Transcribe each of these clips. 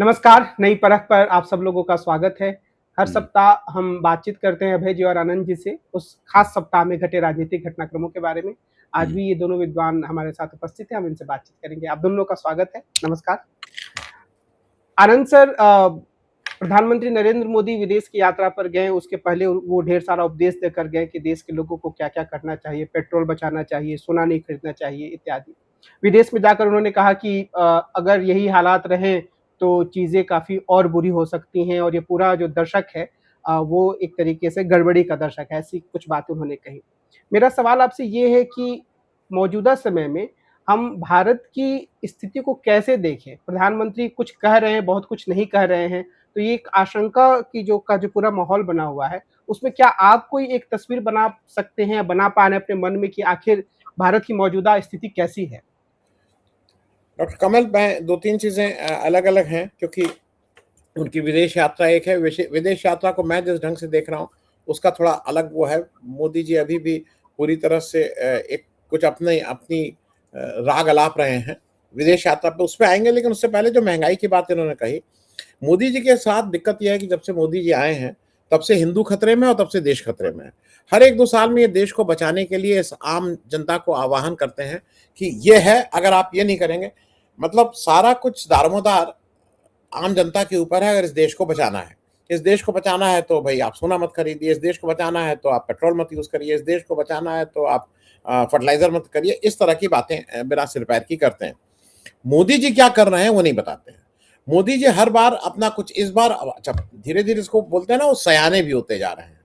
नमस्कार, नई परख पर आप सब लोगों का स्वागत है। हर जी, सप्ताह हम बातचीत करते हैं अभय जी और आनंद जी से, उस खास सप्ताह में घटे राजनीतिक घटनाक्रमों के बारे में। आज हुँ। भी ये दोनों विद्वान हमारे साथ उपस्थित हैं, हम इनसे बातचीत करेंगे। आप दोनों का स्वागत है, नमस्कार। आनंद सर प्रधानमंत्री नरेंद्र मोदी विदेश की यात्रा पर गए, उसके पहले वो ढेर सारा उपदेश देकर गए कि देश के लोगों को क्या-क्या करना चाहिए, पेट्रोल बचाना चाहिए, सोना नहीं खरीदना चाहिए इत्यादि। विदेश में जाकर उन्होंने कहा कि अगर यही हालात रहें, तो चीज़ें काफ़ी और बुरी हो सकती हैं और ये पूरा जो दशक है वो एक तरीके से गड़बड़ी का दशक है, ऐसी कुछ बातें उन्होंने कही। मेरा सवाल आपसे ये है कि मौजूदा समय में हम भारत की स्थिति को कैसे देखें? प्रधानमंत्री कुछ कह रहे हैं, बहुत कुछ नहीं कह रहे हैं, तो ये एक आशंका की जो पूरा माहौल बना हुआ है, उसमें क्या आप कोई एक तस्वीर बना सकते हैं या बना पा रहे हैं अपने मन में कि आखिर भारत की मौजूदा स्थिति कैसी है? डॉक्टर कमल, मैं 2-3 चीज़ें अलग-अलग हैं, क्योंकि उनकी विदेश यात्रा एक है। विदेश यात्रा को मैं जिस ढंग से देख रहा हूँ, उसका थोड़ा अलग वो है। मोदी जी अभी भी पूरी तरह से एक कुछ अपनी अपनी राग अलाप रहे हैं। विदेश यात्रा पे उस पे आएँगे, लेकिन उससे पहले जो महँगाई की बात इन्होंने कही, मोदी जी के साथ दिक्कत ये है कि जब से मोदी जी आए हैं, तब से हिंदू खतरे में और तब से देश खतरे में है। हर 1-2 साल में ये देश को बचाने के लिए इस आम जनता को आह्वान करते हैं कि ये है, अगर आप ये नहीं करेंगे, मतलब सारा कुछ दारोमदार आम जनता के ऊपर है। अगर इस देश को बचाना है, इस देश को बचाना है तो भई आप सोना मत खरीदिए, इस देश को बचाना है तो आप पेट्रोल मत यूज़ करिए, इस देश को बचाना है तो आप फर्टिलाइज़र मत करिए। इस तरह की बातें बिना सिर पैर की करते हैं। मोदी जी क्या कर रहे हैं वो नहीं बताते हैं। मोदी जी हर बार अपना कुछ, इस बार अच्छा, धीरे-धीरे इसको बोलते हैं ना, वो सयाने भी होते जा रहे हैं।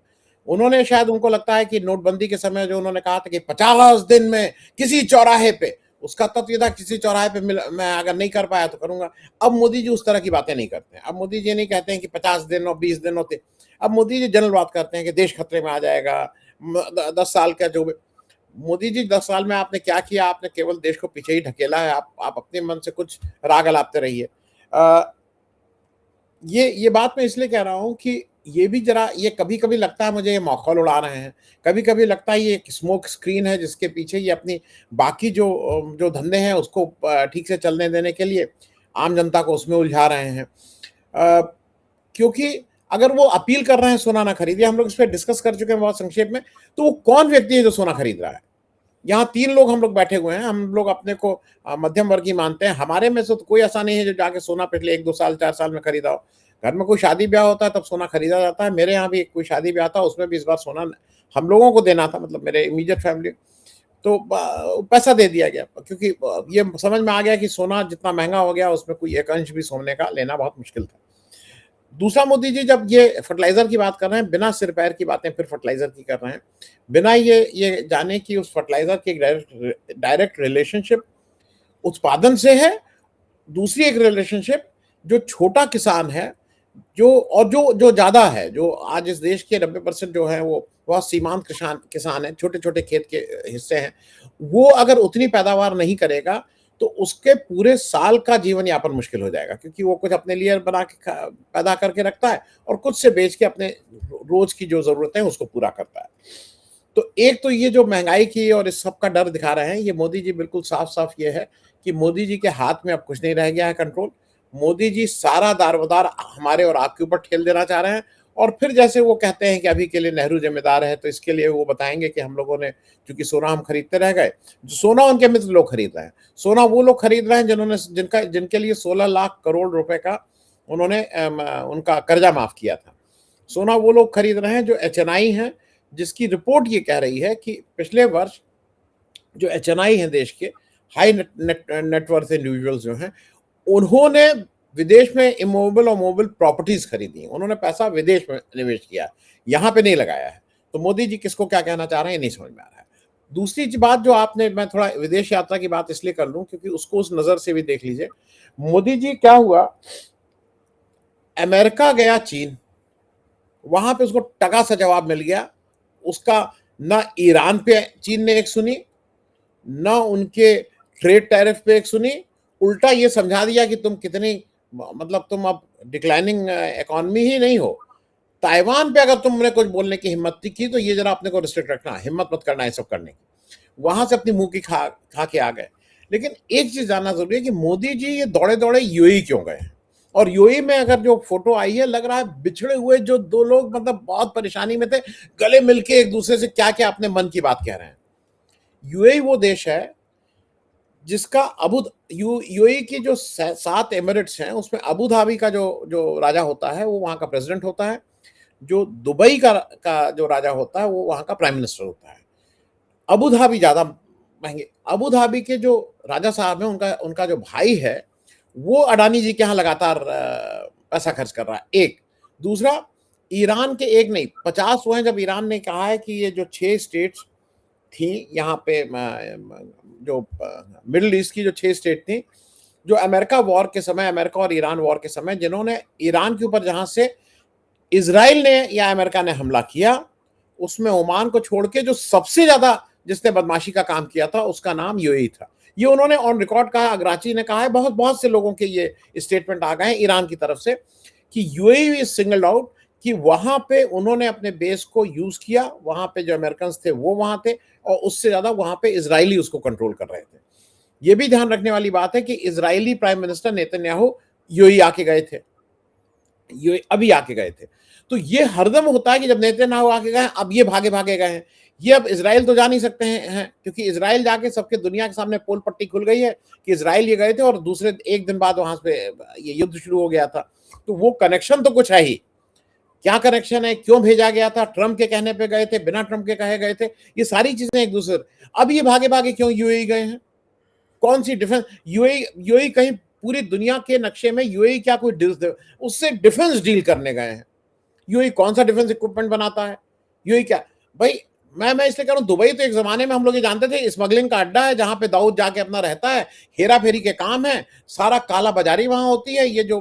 उन्होंने, शायद उनको लगता है कि नोटबंदी के समय जो उन्होंने कहा था कि 50 दिन में किसी चौराहे पे, उसका तत्व ये था किसी चौराहे पे मैं अगर नहीं कर पाया तो करूँगा। अब मोदी जी उस तरह की बातें नहीं करते हैं। अब मोदी जी नहीं कहते हैं कि 50 दिन और 20 दिन होते। अब मोदी जी जनरल बात करते हैं कि देश खतरे में आ जाएगा। म द 10 साल का जो भी, मोदी जी 10 साल में आपने क्या किया? आपने केवल देश को पीछे ही ढकेला है। आप अपने मन से कुछ राग अलापते रहिए। अ, ये बात मैं इसलिए कह रहा हूँ कि ये भी ज़रा, ये कभी-कभी लगता है मुझे ये मखौल उड़ा रहे हैं। कभी-कभी लगता है ये एक स्मोक स्क्रीन है, जिसके पीछे ये अपनी बाकी जो धंधे हैं उसको ठीक से चलने देने के लिए आम जनता को उसमें उलझा रहे हैं। अ, क्योंकि अगर वो अपील कर रहे हैं सोना ना खरीदिए, हम लोग इस पे डिस्कस कर चुके हैं बहुत संक्षेप में, तो वो कौन व्यक्ति है जो सोना खरीद रहा है? यहाँ 3 लोग हम लोग बैठे हुए हैं, हम लोग अपने को मध्यम वर्गीय मानते हैं। हमारे में से तो कोई ऐसा नहीं है जो जाके सोना पिछले 1-2 साल, 4 साल में खरीदा हो। घर में कोई शादी-ब्याह होता है तब सोना खरीदा जाता है। मेरे यहाँ भी कोई शादी-ब्याह था, उसमें भी इस बार सोना हम लोगों को देना था, मतलब मेरे इमीडिएट फैमिली, तो पैसा दे दिया गया, क्योंकि ये समझ में आ गया कि सोना जितना महँगा हो गया, उसमें कोई एक अंश भी सोने का लेना बहुत मुश्किल था। दूसरा, मोदी जी जब ये फर्टिलाइज़र की बात कर रहे हैं, बिना सिर-पैर की बातें फिर फर्टिलाइज़र की कर रहे हैं। बिना ये जाने कि उस फर्टिलाइज़र की एक डायरेक्ट डायरेक्ट रिलेशनशिप उत्पादन से है, दूसरी एक रिलेशनशिप जो छोटा किसान है, जो ज़्यादा है, जो आज इस देश के 90% जो है वो बहुत सीमांत किसान किसान हैं, छोटे-छोटे खेत के हिस्से हैं। वो अगर उतनी पैदावार नहीं करेगा, तो उसके पूरे साल का जीवन यापन मुश्किल हो जाएगा, क्योंकि वो कुछ अपने लिए बना के पैदा करके रखता है और कुछ से बेच के अपने रोज़ की जो ज़रूरतें हैं उसको पूरा करता है। तो एक तो ये जो महँगाई की और इस सब का डर दिखा रहे हैं, ये मोदी जी बिल्कुल साफ-साफ ये है कि मोदी जी के हाथ में अब कुछ नहीं रह गया है कंट्रोल। मोदी जी सारा दारोमदार हमारे और आपके ऊपर ठेल देना चाह रहे हैं, और फिर जैसे वो कहते हैं कि अभी के लिए नेहरू ज़िम्मेदार है, तो इसके लिए वो बताएँगे कि हम लोगों ने, चूँकि सोना हम खरीदते रह गए, जो सोना उनके मित्र लोग खरीद रहे हैं। सोना वो लोग खरीद रहे हैं जिनके लिए 16 लाख करोड़ रुपए का उन्होंने उनका कर्जा माफ़ किया था। सोना वो लोग खरीद रहे हैं जो एचएनआई हैं, जिसकी रिपोर्ट ये कह रही है कि पिछले वर्ष जो एचएनआई हैं देश के, हाई नेटवर्थ इंडिविजुअल्स जो हैं, उन्होंने विदेश में इमूवेबल और मूवेबल प्रॉपर्टीज खरीदी हैं। उन्होंने पैसा विदेश में निवेश किया है, यहाँ पे नहीं लगाया है। तो मोदी जी किसको क्या कहना चाह रहे हैं, नहीं समझ में आ रहा है। दूसरी बात जो आपने, मैं थोड़ा विदेश यात्रा की बात इसलिए कर लूं क्योंकि उसको उस नजर से भी देख लीजिए। मोदी जी क्या हुआ, अमेरिका गया चीन, वहां पे उसको टका सा जवाब मिल गया। उसका ना ईरान पे चीन ने एक सुनी, ना उनके ट्रेड टैरिफ पे एक सुनी, उल्टा ये समझा दिया कि तुम कितनी, मतलब तुम अब डिक्लाइनिंग इकोनॉमी ही नहीं हो। ताइवान पे अगर तुमने कुछ बोलने की हिम्मत की तो ये जरा अपने को रिस्ट्रिक्ट रखना, हिम्मत मत करना ये सब करने की। वहां से अपनी मुंह की खा खा के आ गए। लेकिन एक चीज जानना जरूरी है कि मोदी जी ये दौड़े दौड़े यूएई क्यों गए हैं, और यूएई में अगर जो फोटो आई है, लग रहा है बिछड़े हुए जो दो लोग मतलब बहुत परेशानी में थे, गले मिलके एक दूसरे से क्या क्या अपने मन की बात कह रहे हैं। यूएई वो देश है जिसका यूएई की जो 7 एमिरेट्स हैं उसमें अबू धाबी का जो जो राजा होता है वो वहां का प्रेसिडेंट होता है, जो दुबई का जो राजा होता है वो वहां का प्राइम मिनिस्टर होता है। अबू धाबी ज्यादा महंगे। अबू धाबी के जो राजा साहब हैं उनका उनका जो भाई है वो अडानी जी के यहाँ लगातार पैसा खर्च कर रहा है। एक दूसरा, ईरान के एक नहीं 50 हुए हैं जब ईरान ने कहा है कि ये जो 6 स्टेट्स थी यहाँ पे जो मिडिल ईस्ट की जो 6 स्टेट थी, जो अमेरिका वॉर के समय, अमेरिका और ईरान वॉर के समय जिन्होंने ईरान के ऊपर जहां से इजराइल ने या अमेरिका ने हमला किया, उसमें ओमान को छोड़ के जो सबसे ज्यादा जिसने बदमाशी का काम किया था उसका नाम यूएई था। ये उन्होंने ऑन रिकॉर्ड कहा, अग्राची ने कहा है, बहुत बहुत से लोगों के ये स्टेटमेंट आ गए हैं ईरान की तरफ से कि यूएई इज सिंगल्ड आउट, कि वहां पे उन्होंने अपने बेस को यूज किया, वहां पे जो अमेरिकन थे वो वहां थे और उससे ज्यादा वहां पे इजरायली उसको कंट्रोल कर रहे थे। ये भी ध्यान रखने वाली बात है कि Israeli prime minister Netanyahu UAE आके गए थे, ये अभी आके गए थे। तो ये हरदम होता है कि जब नेतन्याहू आके गए अब ये भागे भागे गए हैं, ये अब इजराइल तो जा नहीं सकते हैं क्योंकि इजराइल जाके सबके दुनिया के सामने पोल पट्टी खुल गई है कि इजराइल ये गए थे और दूसरे एक दिन बाद वहां पे ये युद्ध शुरू हो गया था। तो वो कनेक्शन तो कुछ है ही, क्या कनेक्शन है, क्यों भेजा गया था, ट्रम्प के कहने पे गए थे, बिना ट्रम्प के कहे गए थे, ये सारी चीजें एक दूसरे। अब ये भागे भागे क्यों यूएई गए हैं, कौन सी डिफेंस, यूएई कहीं पूरी दुनिया के नक्शे में यूएई क्या कोई उससे डिफेंस डील करने गए हैं? यूएई कौन सा डिफेंस इक्विपमेंट बनाता है? यूएई क्या भाई, मैं इसलिए कह रहा हूँ, दुबई तो एक जमाने में हम लोग ये जानते थे स्मगलिंग का अड्डा है जहां पे दाऊद जाके अपना रहता है, हेरा फेरी के काम है, सारा काला बाजारी वहां होती है, ये जो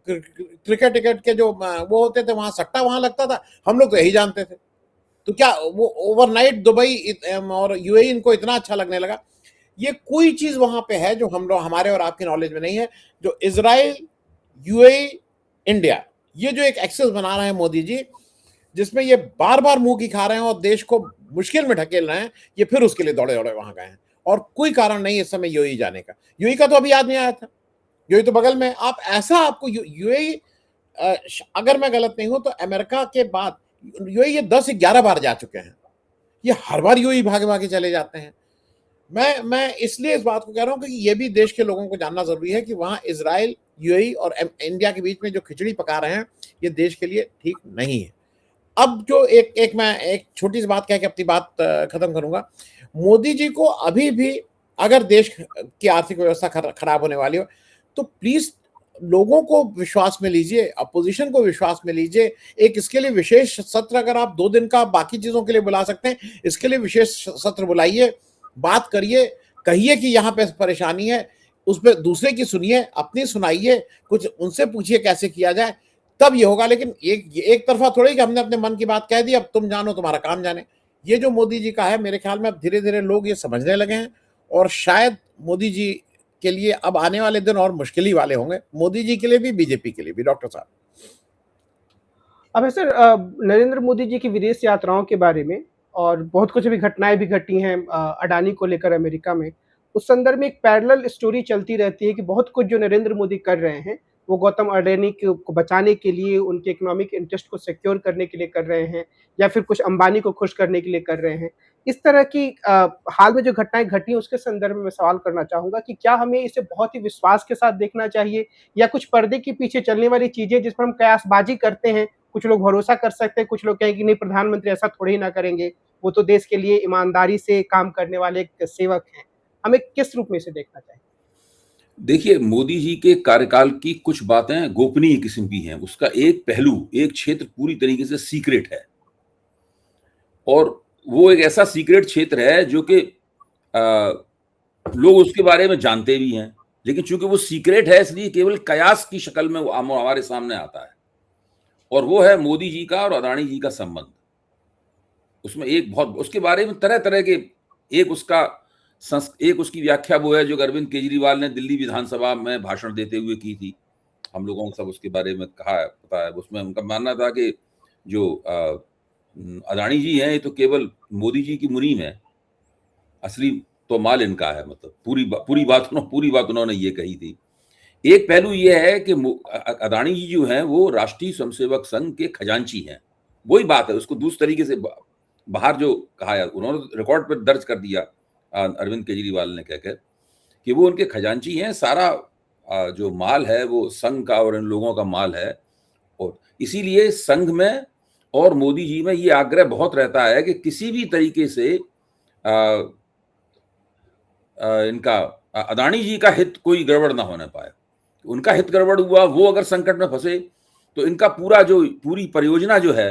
क्रिकेट टिकट के जो वो होते थे वहां सट्टा वहां लगता था, हम लोग तो यही जानते थे। तो क्या वो ओवरनाइट दुबई और यूएई इनको इतना अच्छा लगने लगा? ये कोई चीज वहां पे है जो हम लोग, हमारे और आपके नॉलेज में नहीं है, जो इजराइल, यूएई, इंडिया, ये जो एक एक्सेस बना रहे हैं मोदी जी, जिसमें ये बार बार मुंह की खा रहे हैं और देश को मुश्किल में ढकेल रहे हैं, ये फिर उसके लिए दौड़े दौड़े वहां गए हैं और कोई कारण नहीं इस समय यूएई जाने का। यूएई का तो अभी आदमी आया था, यूएई तो बगल में। आप ऐसा आपको यूएई, अगर मैं गलत नहीं हूं तो अमेरिका के बाद यूएई ये 10-11 बार जा चुके हैं, ये हर बार यूएई भागे भागे चले जाते हैं। मैं इसलिए इस बात को कह रहा हूं कि ये भी देश के लोगों को जानना जरूरी है कि वहां इजराइल, यूएई और इंडिया के बीच में जो खिचड़ी पका रहे हैं ये देश के लिए ठीक नहीं है। अब जो मैं एक छोटी सी बात कह के अपनी बात खत्म करूंगा। मोदी जी को अभी भी अगर देश की आर्थिक व्यवस्था खराब होने वाली हो तो प्लीज लोगों को विश्वास में लीजिए, अपोजिशन को विश्वास में लीजिए। एक इसके लिए विशेष सत्र अगर आप 2 दिन का बाकी चीजों के लिए बुला सकते हैं, इसके लिए विशेष सत्र बुलाइए, बात करिए, कहिए कि यहाँ पे परेशानी है, उस पर दूसरे की सुनिए, अपनी सुनाइए, कुछ उनसे पूछिए कैसे किया जाए, तब ये होगा। लेकिन एक तरफा थोड़ी कि हमने अपने मन की बात कह दी, अब तुम जानो तुम्हारा काम जाने। ये जो मोदी जी का है, मेरे ख्याल में अब धीरे धीरे लोग ये समझने लगे हैं और शायद मोदी जी के लिए अब आने वाले दिन और मुश्किल ही वाले होंगे, मोदी जी के लिए भी, बीजेपी के लिए भी। डॉक्टर साहब, अब सर, नरेंद्र मोदी जी की विदेश यात्राओं के बारे में और बहुत कुछ अभी घटनाएं भी घटी हैं अडानी को लेकर अमेरिका में। उस संदर्भ में एक पैरेलल स्टोरी चलती रहती है कि बहुत कुछ जो नरेंद्र मोदी कर रहे हैं वो गौतम अडानी को बचाने के लिए, उनके इकोनॉमिक इंटरेस्ट को सिक्योर करने के लिए कर रहे हैं या फिर कुछ अंबानी को खुश करने के लिए कर रहे हैं। इस तरह की हाल में जो घटनाएं घटी हैं उसके संदर्भ में मैं सवाल करना चाहूंगा कि क्या हमें इसे बहुत ही विश्वास के साथ देखना चाहिए या कुछ पर्दे के पीछे चलने वाली चीजें जिस पर हम कयासबाजी करते हैं, कुछ लोग भरोसा कर सकते हैं, कुछ लोग कहें कि नहीं प्रधानमंत्री ऐसा थोड़ी ना करेंगे, वो तो देश के लिए ईमानदारी से काम करने वाले एक सेवक हैं। हमें किस रूप में इसे देखना चाहिए? देखिए, मोदी जी के कार्यकाल की कुछ बातें गोपनीय किस्म की हैं। उसका एक पहलू, एक क्षेत्र पूरी तरीके से सीक्रेट है और वो एक ऐसा सीक्रेट क्षेत्र है जो कि लोग उसके बारे में जानते भी हैं, लेकिन चूंकि वो सीक्रेट है इसलिए केवल कयास की शक्ल में वो हमारे सामने आता है। और वो है मोदी जी का और अडानी जी का संबंध। उसमें एक बहुत, उसके बारे में तरह तरह के, एक उसकी व्याख्या वो है जो अरविंद केजरीवाल ने दिल्ली विधानसभा में भाषण देते हुए की थी। हम लोगों को सब उसके बारे में कहा है, पता है। उसमें उनका मानना था कि जो अडानी जी हैं ये तो केवल मोदी जी की मुनीम है, असली तो माल इनका है। मतलब पूरी बात उन्होंने ये कही थी। एक पहलू ये है कि अदानी जी जो हैं वो राष्ट्रीय स्वयंसेवक संघ के खजांची हैं। वही बात है, उसको दूसरे तरीके से बाहर जो कहा है, उन्होंने रिकॉर्ड पर दर्ज कर दिया अरविंद केजरीवाल ने कहकर कि वो उनके खजांची हैं। सारा जो माल है वो संघ का और इन लोगों का माल है, और इसीलिए संघ में और मोदी जी में ये आग्रह बहुत रहता है कि किसी भी तरीके से इनका अदानी जी का हित कोई गड़बड़ ना होने पाए। उनका हित गड़बड़ हुआ, वो अगर संकट में फंसे तो इनका पूरी परियोजना जो है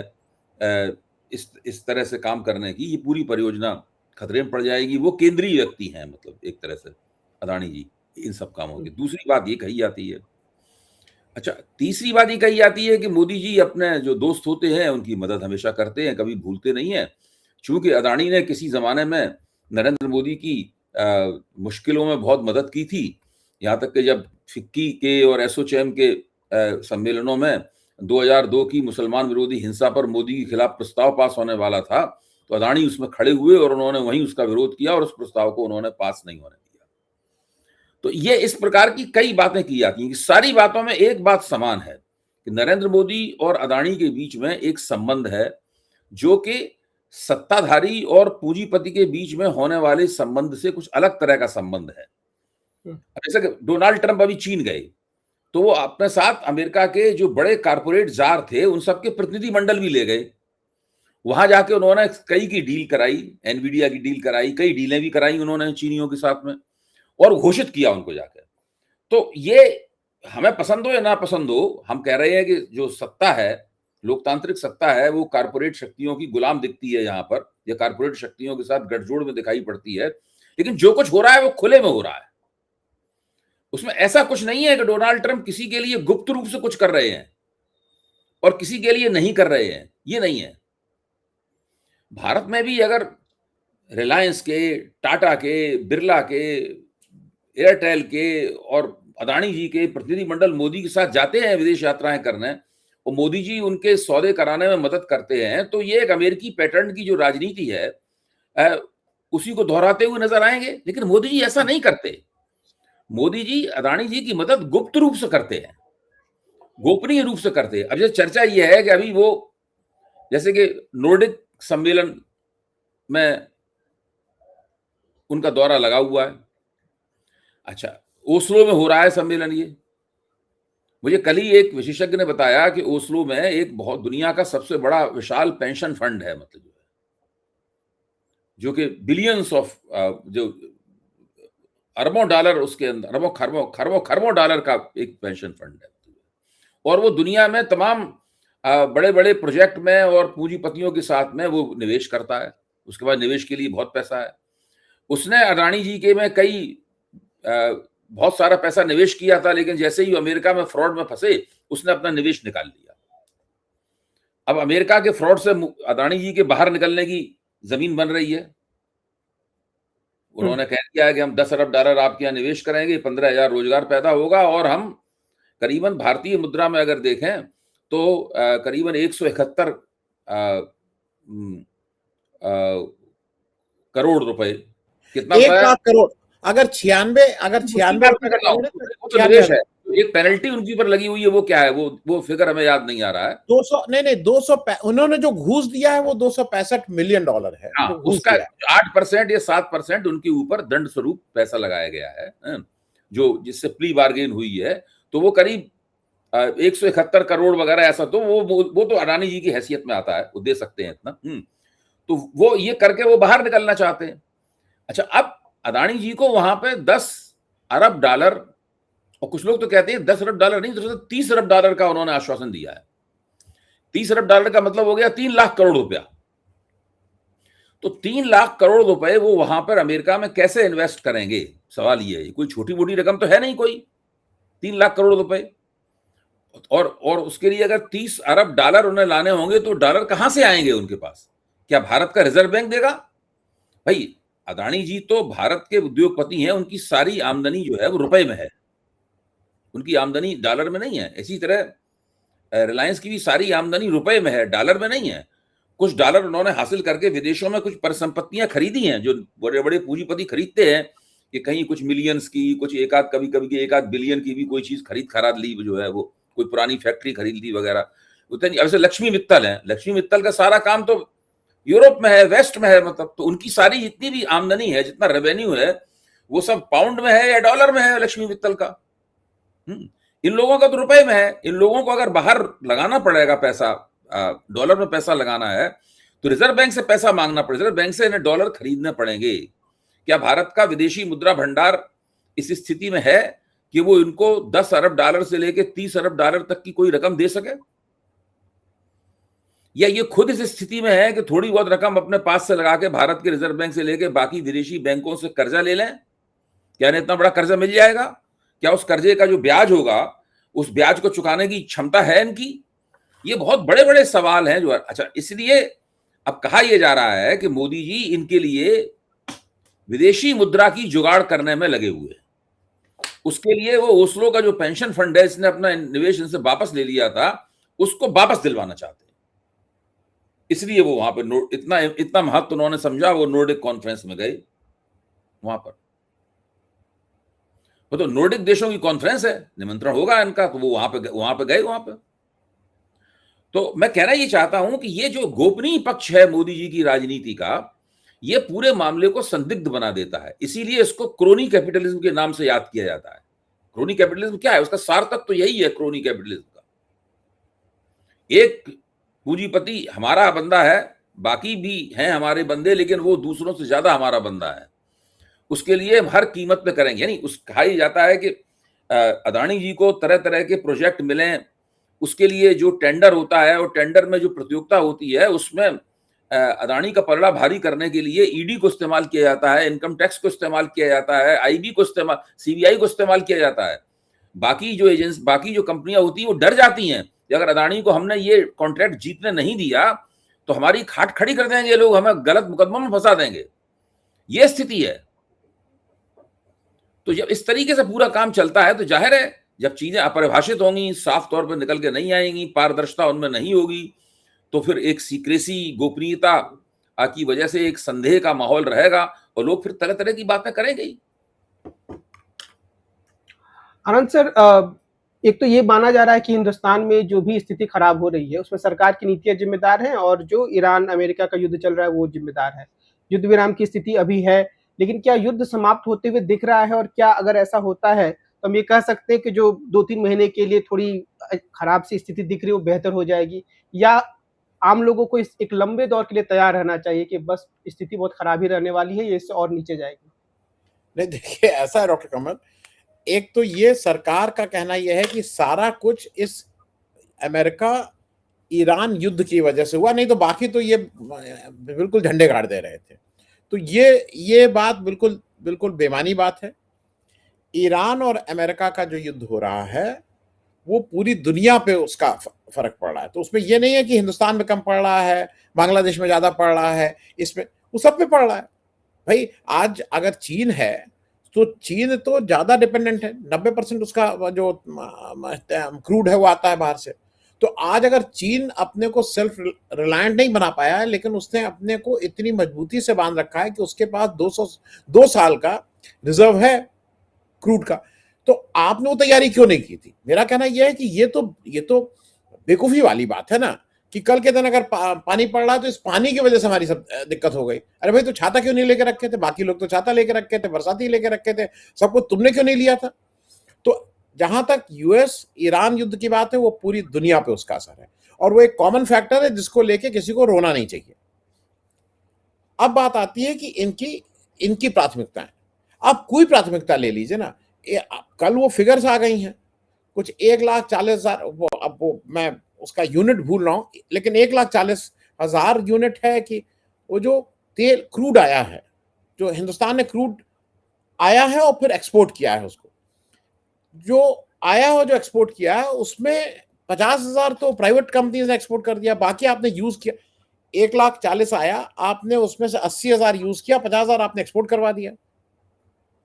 इस तरह से काम करने की, ये पूरी परियोजना खतरे में पड़ जाएगी। वो केंद्रीय व्यक्ति हैं, मतलब एक तरह से अदानी जी इन सब कामों की। दूसरी बात ये कही जाती है, अच्छा तीसरी बात ये कही जाती है कि मोदी जी अपने जो दोस्त होते हैं उनकी मदद हमेशा करते हैं, कभी भूलते नहीं है। चूंकि अदानी ने किसी जमाने में नरेंद्र मोदी की मुश्किलों में बहुत मदद की थी, यहाँ तक कि जब फिक्की के और एसोचैम के सम्मेलनों में 2002 की मुसलमान विरोधी हिंसा पर मोदी के खिलाफ प्रस्ताव पास होने वाला था, तो अदानी उसमें खड़े हुए और उन्होंने वहीं उसका विरोध किया और उस प्रस्ताव को उन्होंने पास नहीं होने दिया। तो ये इस प्रकार की कई बातें की जाती हैं कि सारी बातों में एक बात समान है कि नरेंद्र मोदी और अदानी के बीच में एक संबंध है जो कि सत्ताधारी और पूंजीपति के बीच में होने वाले संबंध से कुछ अलग तरह का संबंध है। जैसे कि डोनाल्ड ट्रंप अभी चीन गए तो वो अपने साथ अमेरिका के जो बड़े कारपोरेट जार थे उन सबके प्रतिनिधि मंडल भी ले गए। वहां जाके उन्होंने कई की डील कराई, एनवीडिया की डील कराई, कई डीलें भी कराई उन्होंने चीनियों के साथ में, और घोषित किया उनको जाकर। तो ये हमें पसंद हो या ना पसंद हो, हम कह रहे हैं कि जो सत्ता है, लोकतांत्रिक सत्ता है, वो कारपोरेट शक्तियों की गुलाम दिखती है यहाँ पर, या कारपोरेट शक्तियों के साथ गठजोड़ में दिखाई पड़ती है। लेकिन जो कुछ हो रहा है वो खुले में हो रहा है। उसमें ऐसा कुछ नहीं है कि डोनाल्ड ट्रंप किसी के लिए गुप्त रूप से कुछ कर रहे हैं और किसी के लिए नहीं कर रहे हैं, ये नहीं है। भारत में भी अगर रिलायंस के, टाटा के, बिरला के, एयरटेल के और अदानी जी के प्रतिनिधि मंडल मोदी के साथ जाते हैं विदेश यात्राएं करने और मोदी जी उनके सौदे कराने में मदद करते हैं, तो ये एक अमेरिकी पैटर्न की जो राजनीति है उसी को दोहराते हुए नजर आएंगे। लेकिन मोदी जी ऐसा नहीं करते। मोदी जी अदानी जी की मदद गुप्त रूप से करते हैं, गोपनीय रूप से करते हैं। अब ये चर्चा ये है कि अभी वो जैसे कि नॉर्डिक सम्मेलन में उनका दौरा लगा हुआ है। अच्छा, ओस्लो में हो रहा है सम्मेलन। ये मुझे कल ही एक विशेषज्ञ ने बताया कि ओस्लो में एक बहुत दुनिया का सबसे बड़ा विशाल पेंशन फंड है, मतलब जो कि बिलियंस ऑफ जो अरबों डॉलर उसके अंदर, खरबों डॉलर का एक पेंशन फंड है, और वो दुनिया में तमाम बड़े बड़े प्रोजेक्ट में और पूंजीपतियों के साथ में वो निवेश करता है। उसके बाद निवेश के लिए बहुत पैसा है। उसने अदानी जी के में बहुत सारा पैसा निवेश किया था, लेकिन जैसे ही अमेरिका में फ्रॉड में फंसे उसने अपना निवेश निकाल लिया। अब अमेरिका के फ्रॉड से अदानी जी के बाहर निकलने की जमीन बन रही है। उन्होंने कह दिया है कि हम 10 अरब डॉलर आपके यहाँ निवेश करेंगे, 15,000 रोजगार पैदा होगा, और हम करीबन भारतीय मुद्रा में अगर देखें तो करीबन 171 करोड़ रुपए, कितना 1 लाख करोड़, अगर 96 तो निवेश है। एक पेनल्टी उनके ऊपर लगी हुई है, वो क्या है, वो फिगर हमें याद नहीं आ रहा है। 200 नहीं 200, उन्होंने जो घूस दिया है वो $265 मिलियन है। हाँ, उसका 8% या 7% उनके ऊपर दंड स्वरूप पैसा लगाया गया है, जो जिससे प्ली बार्गेन हुई है। तो वो करीब 171 करोड़ वगैरह ऐसा, तो वो तो अडानी जी की हैसियत में आता है, वो दे सकते हैं इतना। तो वो ये करके वो बाहर निकलना चाहते हैं। अच्छा, अब अदानी जी को वहां पे 10 अरब डॉलर, और कुछ लोग तो कहते हैं 10 अरब डॉलर नहीं, तो 30 अरब डॉलर का उन्होंने आश्वासन दिया है। 30 अरब डॉलर का मतलब हो गया 3 लाख करोड़ रुपया। तो 3 लाख करोड़ रुपए वो वहां पर अमेरिका में कैसे इन्वेस्ट करेंगे, सवाल ये है। कोई छोटी मोटी रकम तो है नहीं कोई, 3 लाख करोड़ रुपए। और उसके लिए अगर 30 अरब डॉलर उन्हें लाने होंगे तो डॉलर कहां से आएंगे उनके पास? क्या भारत का रिजर्व बैंक देगा? भाई अदानी जी तो भारत के उद्योगपति हैं, उनकी सारी आमदनी जो है वो रुपए में है, उनकी आमदनी डॉलर में नहीं है। इसी तरह रिलायंस की भी सारी आमदनी रुपए में है, डॉलर में नहीं है। कुछ डॉलर उन्होंने हासिल करके विदेशों में कुछ परिसंपत्तियां खरीदी हैं, जो बड़े बड़े पूंजीपति खरीदते हैं कि कहीं कुछ मिलियंस की, कुछ एक आध, कभी कभी की एक आध बिलियन की भी कोई चीज खरीद खराद ली, जो है वो कोई पुरानी फैक्ट्री खरीद ली वगैरह, उतनी। वैसे लक्ष्मी मित्तल है, लक्ष्मी मित्तल का सारा काम तो यूरोप में है, वेस्ट में है, मतलब तो उनकी सारी जितनी भी आमदनी है, जितना रेवेन्यू है, वो सब पाउंड में है या डॉलर में है लक्ष्मी मित्तल का। इन लोगों का तो रुपए में है। इन लोगों को अगर बाहर लगाना पड़ेगा पैसा, डॉलर में पैसा लगाना है, तो रिजर्व बैंक से पैसा मांगना पड़ेगा, रिजर्व बैंक से इन्हें डॉलर खरीदने पड़ेंगे। क्या भारत का विदेशी मुद्रा भंडार इस स्थिति में है कि वो इनको 10 अरब डॉलर से लेकर 30 अरब डॉलर तक की कोई रकम दे सके? या ये खुद इस स्थिति में है कि थोड़ी बहुत रकम अपने पास से लगा के भारत के रिजर्व बैंक से लेके बाकी विदेशी बैंकों से कर्जा ले लें? क्या इन्हें इतना बड़ा कर्जा मिल जाएगा? क्या उस कर्जे का जो ब्याज होगा, उस ब्याज को चुकाने की क्षमता है इनकी? ये बहुत बड़े बड़े सवाल हैं जो, अच्छा, इसलिए अब कहा यह जा रहा है कि मोदी जी इनके लिए विदेशी मुद्रा की जुगाड़ करने में लगे हुए हैं। उसके लिए वो ओस्लो का जो पेंशन फंड है, इसने अपना निवेश इनसे वापस ले लिया था, उसको वापस दिलवाना चाहते हैं। इसलिए वो वहां पर इतना इतना महत्व उन्होंने समझा, वो नॉर्डिक कॉन्फ्रेंस में गए। वहां पर वो तो नॉर्डिक देशों की कॉन्फ्रेंस है, निमंत्रण होगा इनका, तो वो वहां पे गए। वहां पे तो मैं कहना ये चाहता हूं कि ये जो गोपनीय पक्ष है मोदी जी की राजनीति का, ये पूरे मामले को संदिग्ध बना देता है। इसीलिए इसको क्रोनी कैपिटलिज्म के नाम से याद किया जाता है। क्रोनी कैपिटलिज्म क्या है? उसका सार्थक तो यही है क्रोनी कैपिटलिज्म का। एक पूंजीपति हमारा बंदा है, बाकी भी हैं हमारे बंदे, लेकिन वो दूसरों से ज्यादा हमारा बंदा है। उसके लिए हम हर कीमत पे करेंगे। यानी उस कहा जाता है कि अदानी जी को तरह तरह के प्रोजेक्ट मिले, उसके लिए जो टेंडर होता है, और टेंडर में जो प्रतियोगिता होती है, उसमें अदानी का पलड़ा भारी करने के लिए ईडी को इस्तेमाल किया जाता है, इनकम टैक्स को इस्तेमाल किया जाता है, आईबी को इस्तेमाल, सीबीआई को इस्तेमाल किया जाता है। बाकी जो कंपनियां होती हैं वो डर जाती हैं कि अगर अदानी को हमने ये कॉन्ट्रैक्ट जीतने नहीं दिया तो हमारी खाट खड़ी कर देंगे लोग, हमें गलत मुकदमा में फंसा देंगे। ये स्थिति है। तो जब इस तरीके से पूरा काम चलता है, तो जाहिर है जब चीजें अपरिभाषित होंगी, साफ तौर पर निकल के नहीं आएंगी, पारदर्शिता उनमें नहीं होगी, तो फिर एक सीक्रेसी, गोपनीयता की वजह से एक संदेह का माहौल रहेगा और लोग फिर तरह तरह की बातें करेंगे ही। आनंद सर, एक तो ये माना जा रहा है कि हिंदुस्तान में जो भी स्थिति खराब हो रही है उसमें सरकार की नीतियां जिम्मेदार हैं, और जो ईरान अमेरिका का युद्ध चल रहा है वो जिम्मेदार है। युद्ध विराम की स्थिति अभी है, लेकिन क्या युद्ध समाप्त होते हुए दिख रहा है? और क्या अगर ऐसा होता है तो हम ये कह सकते हैं कि जो 2-3 महीने के लिए थोड़ी खराब सी स्थिति दिख रही है वो बेहतर हो जाएगी, या आम लोगों को इस एक लंबे दौर के लिए तैयार रहना चाहिए कि बस स्थिति बहुत खराब ही रहने वाली है, ये इससे और नीचे जाएगी? नहीं, देखिए ऐसा है डॉक्टर कमल, एक तो ये सरकार का कहना यह है कि सारा कुछ इस अमेरिका ईरान युद्ध की वजह से हुआ, नहीं तो बाकी तो ये बिल्कुल झंडे गाड़ दे रहे थे। तो ये बात बिल्कुल बिल्कुल बेमानी बात है। ईरान और अमेरिका का जो युद्ध हो रहा है वो पूरी दुनिया पे उसका फर्क पड़ रहा है। तो उसमें ये नहीं है कि हिंदुस्तान में कम पड़ रहा है, बांग्लादेश में ज्यादा पड़ रहा है, इसमें वो सब पे पड़ रहा है। भाई आज अगर चीन है तो चीन तो ज्यादा डिपेंडेंट है, 90% उसका जो क्रूड है वो आता है बाहर से। तो आज अगर चीन अपने को सेल्फ रिलायंट नहीं बना पाया है, लेकिन उसने अपने को इतनी मजबूती से बांध रखा है कि उसके पास 2 साल का रिजर्व है क्रूड का, तो आपने वो तैयारी क्यों नहीं की थी? मेरा कहना यह है कि ये तो बेवकूफी वाली बात है ना, कि कल के दिन अगर पानी पड़ रहा है तो इस पानी की वजह से हमारी सब दिक्कत हो गई। अरे भाई, तो छाता क्यों नहीं लेके रखे थे? बाकी लोग तो छाता लेके रखे थे, बरसाती लेके रखे थे, सब कुछ तुमने क्यों नहीं लिया था? तो जहां तक यूएस ईरान युद्ध की बात है, वो पूरी दुनिया पे उसका असर है, और वो एक कॉमन फैक्टर है जिसको लेके किसी को रोना नहीं चाहिए। अब बात आती है कि इनकी प्राथमिकताएं। आप कोई प्राथमिकता ले लीजिए ना, कल वो फिगर्स आ गई हैं, कुछ 1,40,000, अब वो मैं उसका यूनिट भूल रहा हूं, लेकिन 1,40,000 यूनिट है कि वो जो तेल क्रूड आया है, जो हिंदुस्तान ने क्रूड आया है और फिर एक्सपोर्ट किया है, उसको जो आया हो, जो एक्सपोर्ट किया है, उसमें 50,000 तो प्राइवेट कंपनीज ने एक्सपोर्ट कर दिया, बाकी आपने यूज किया। 1,40,000 आया, आपने उसमें से 80,000 यूज किया, 50,000 आपने एक्सपोर्ट करवा दिया।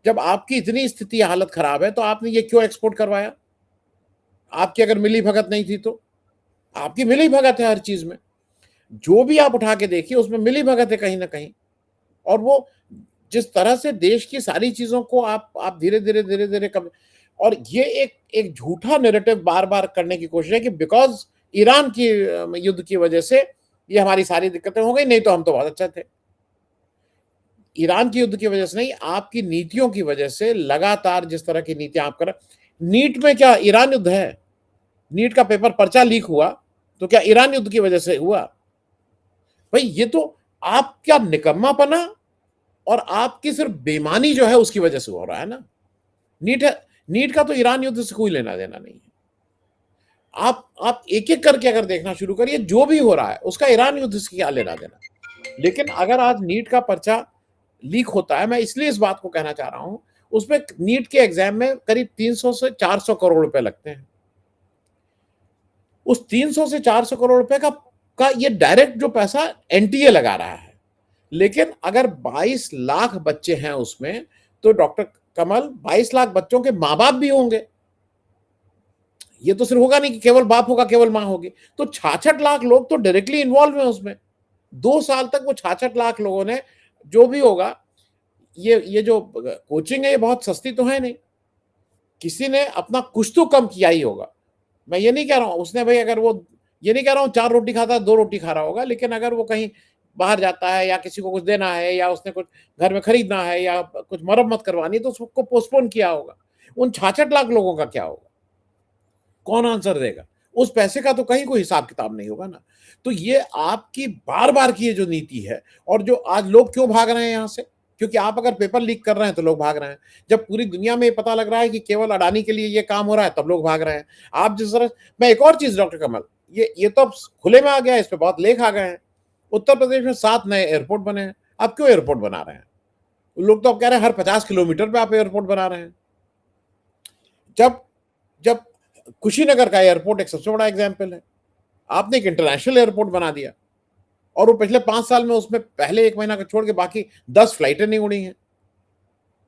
जब आपकी इतनी स्थिति हालत खराब है तो आपने ये क्यों एक्सपोर्ट करवाया? आपकी अगर मिली भगत नहीं थी तो? आपकी मिली भगत है हर चीज में, जो भी आप उठा के देखिए उसमें मिली भगत है कहीं ना कहीं। और वो जिस तरह से देश की सारी चीजों को आप धीरे धीरे कम, और ये एक झूठा नैरेटिव बार बार करने की कोशिश है कि बिकॉज ईरान की युद्ध की वजह से ये हमारी सारी दिक्कतें हो गई, नहीं तो हम तो बहुत अच्छे थे। ईरान की युद्ध की वजह से नहीं, आपकी नीतियों की वजह से लगातार जिस तरह की नीतियां आप कर रहे, नीट में क्या ईरान युद्ध है? नीट का पेपर पर्चा लीक हुआ तो क्या ईरान युद्ध की वजह से हुआ? भाई ये तो आप क्या निकम्मापना और आपकी सिर्फ बेईमानी जो है उसकी वजह से हो रहा है ना। नीट का तो ईरान युद्ध से कोई लेना देना नहीं है। आप एक एक करके अगर देखना शुरू करिए, जो भी हो रहा है उसका ईरान युद्ध से क्या लेना देना। लेकिन अगर आज नीट का पर्चा लीक होता है, मैं इसलिए इस बात को कहना चाह रहा हूं, उसमें नीट के एग्जाम में करीब 300 से 400 करोड़ रुपए लगते हैं। उस 300 से 400 करोड़ रुपए का ये डायरेक्ट जो पैसा एनटीए लगा रहा है। लेकिन अगर 22 लाख बच्चे हैं उसमें, तो डॉक्टर कमल 22 लाख बच्चों के माँ बाप भी होंगे। ये तो सिर्फ होगा नहीं कि केवल बाप होगा, केवल मां होगी, तो 66 लाख लोग तो डायरेक्टली इन्वॉल्व हैं उसमें। 2 साल तक वो 66 लाख लोगों ने जो भी होगा, ये जो कोचिंग है ये बहुत सस्ती तो है नहीं, किसी ने अपना कुछ तो कम किया ही होगा। मैं ये नहीं कह रहा हूं उसने, भाई अगर वो, ये नहीं कह रहा हूं 4 रोटी खाता है 2 रोटी खा रहा होगा, लेकिन अगर वो कहीं बाहर जाता है या किसी को कुछ देना है या उसने कुछ घर में खरीदना है या कुछ मरम्मत करवानी है तो उसको पोस्टपोन किया होगा। उन 66 लाख लोगों का क्या होगा? कौन आंसर देगा? उस पैसे का तो कहीं कोई हिसाब किताब नहीं होगा ना। तो ये आपकी बार बार की ये जो नीति है, और जो आज लोग क्यों भाग रहे हैं यहां से, क्योंकि आप अगर पेपर लीक कर रहे हैं तो लोग भाग रहे हैं। जब पूरी दुनिया में ये पता लग रहा है कि केवल अडानी के लिए ये काम हो रहा है, तब लोग भाग रहे हैं। आप जिस तरह, मैं एक और चीज डॉक्टर कमल, ये तो अब खुले में आ गया है, इस पे बहुत लेख आ गए हैं। उत्तर प्रदेश में 7 नए एयरपोर्ट बने हैं। आप क्यों एयरपोर्ट बना रहे हैं? लोग तो अब कह रहे हैं हर 50 किलोमीटर पे आप एयरपोर्ट बना रहे हैं। जब जब कुशीनगर का एयरपोर्ट एक सबसे बड़ा एग्जाम्पल है, आपने एक इंटरनेशनल एयरपोर्ट बना दिया, और वो पिछले 5 साल में उसमें पहले 1 महीना का छोड़ के बाकी 10 फ्लाइटें नहीं उड़ी हैं।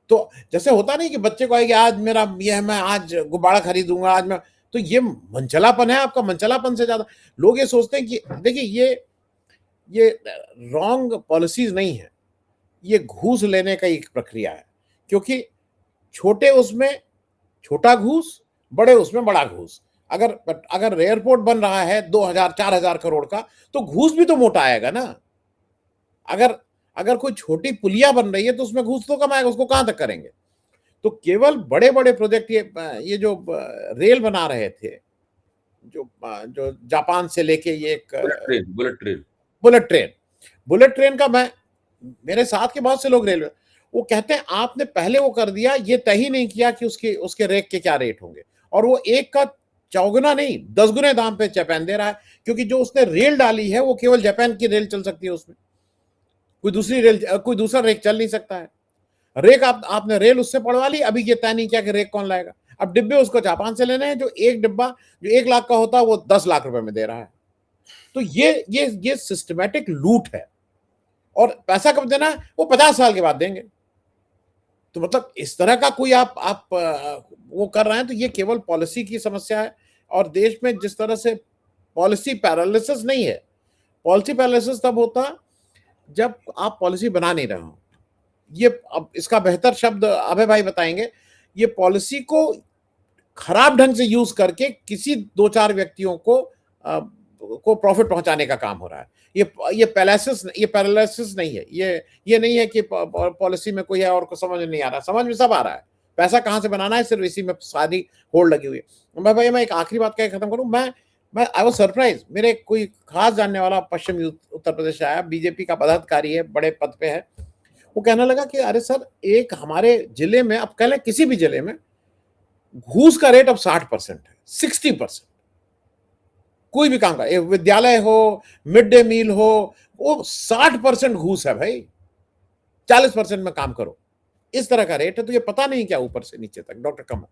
तो जैसे होता नहीं कि बच्चे को आएगी आज मेरा ये है, मैं आज गुब्बारा खरीदूंगा, आज मैं, तो ये मनचलापन है आपका। मनचलापन से ज्यादा लोग ये सोचते हैं कि देखिए ये रॉन्ग पॉलिसीज नहीं है, ये घूस लेने का एक प्रक्रिया है। क्योंकि छोटे उसमें छोटा घूस, बड़े उसमें बड़ा घूस। अगर एयरपोर्ट बन रहा है 2000-4000 करोड़ का, तो घूस भी तो मोटा आएगा ना। अगर कोई छोटी पुलिया बन रही है तो उसमें घूस तो कम आएगा, उसको कहां तक करेंगे? तो केवल बड़े बड़े प्रोजेक्ट, ये जो रेल बना रहे थे, जो जापान से लेके ये एक बुलेट ट्रेन का, मैं, मेरे साथ के बहुत से लोग रेलवे, वो कहते हैं आपने पहले वो कर दिया, ये तय ही नहीं किया कि उसके रेक के क्या रेट होंगे, और वो एक का 4 गुना नहीं 10 गुने दाम पे जापान दे रहा है। क्योंकि जो उसने रेल डाली है वो केवल जापान की रेल चल सकती है, उसमें कोई दूसरा रेक चल नहीं सकता है। रेक आपने रेल उससे पड़वा ली, अभी ये तय नहीं किया कि रेक कौन लाएगा। अब डिब्बे उसको जापान से लेने हैं, जो एक डिब्बा जो 1 लाख का होता है वो 10 लाख रुपए में दे रहा है। तो ये सिस्टमैटिक लूट है, और पैसा कब देना है? वो 50 साल के बाद देंगे। तो मतलब इस तरह का कोई आप वो कर रहे हैं, तो ये केवल पॉलिसी की समस्या है। और देश में जिस तरह से पॉलिसी पैरालिसिस नहीं है, पॉलिसी पैरालिसिस तब होता जब आप पॉलिसी बना नहीं रहे हो। ये अब इसका बेहतर शब्द अभय भाई बताएंगे। ये पॉलिसी को खराब ढंग से यूज करके किसी 2-4 व्यक्तियों को प्रॉफिट पहुंचाने का काम हो रहा है। ये पैरालिसिस नहीं है। ये नहीं है कि पॉलिसी में कोई है और को समझ में नहीं आ रहा, समझ में सब आ रहा है। पैसा कहां से बनाना है, सिर्फ इसी में सारी होड़ लगी हुई है। मैं एक आखिरी बात कह खत्म करूं। मैं आई वाज सरप्राइज, मेरे कोई खास जानने वाला पश्चिम उत्तर प्रदेश आया, बीजेपी का पदाधिकारी है, बड़े पद पे है। वो कहने लगा कि अरे सर, एक हमारे जिले में, अब कह लें किसी भी जिले में, घूस का रेट अब 60% है, 60%। कोई भी काम का, विद्यालय हो, मिड डे मील हो, वो 60% घूस है भाई। 40% में काम करो, इस तरह का रेट है। तो ये पता नहीं क्या ऊपर से नीचे तक। डॉक्टर कमल।